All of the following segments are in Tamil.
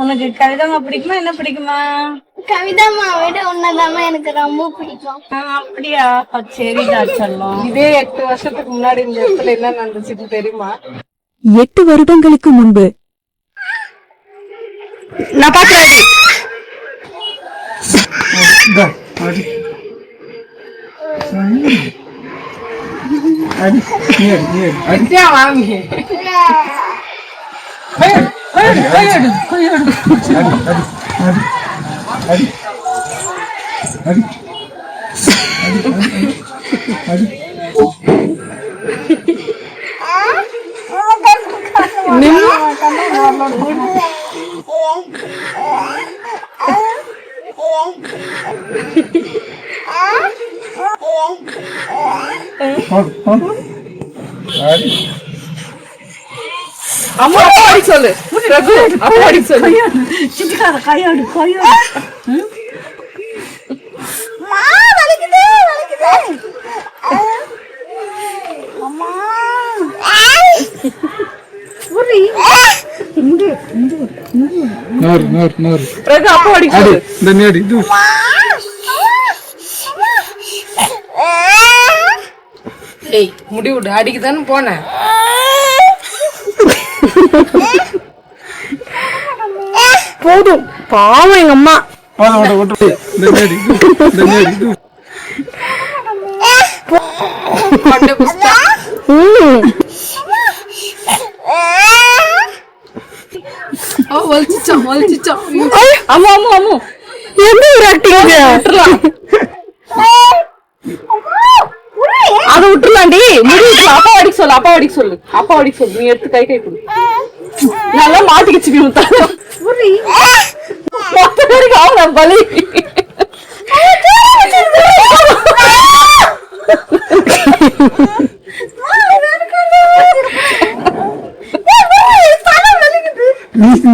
உனக்கு கவிதாமா பிடிக்குமா என்ன பிடிக்குமா? கவிதாமா விட உன்னதாமா எனக்கு ரொம்ப பிடிக்கும். அப்படியா? சரிடா செல்லம். இதே 8 வருஷத்துக்கு முன்னாடி இந்த இடத்துல என்ன நடந்துச்சுன்னு தெரியுமா? 8 வருடங்களுக்கு முன்பு நான் பாக்குறேன். வாங்கி அம்மா அப்பாடி சொல்லு. ரகு அப்பாடி சொல்லு. சித்திக்காத கையாடு கையாடு. மா வலிக்குது வலிக்குது. அம்மா புரி. நோர் ரகு அப்பாடி சொல்லு. இந்த நேடி இது. ஏய் முடி விடு. அடிக்கு தானே போனேன். போதும் பாவம் எங்க அம்மா. அம்மா அம்மா அம்மா எந்த ஒரு ஆக்டிங் அதை விட்டுலாண்டி. முடிவு அப்பா அடிக்க சொல்லு. அப்பா அடிக்க சொல்லு. அப்பா அடிக்க சொல்லு. நீ எடுத்து கை கொடு. நல்லா மாட்டிக்கிச்சு மொத்த பேருக்கு ஆகுற பலி.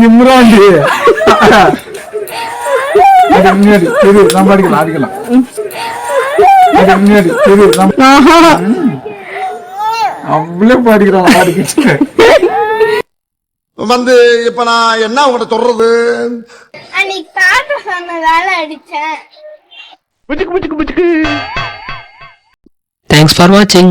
நிம்ராண்டி நம்ம அடிக்கலாம் அடிக்கலாம். அவ்வளவு பாடிக்கிறான் பாடிக்கிட்டு வந்து இப்ப நான் என்ன உங்கள்ட்ட சொல்றது? அன்னைக்கு தாத்தா சொன்னதால அடிச்சேன். Thanks for watching.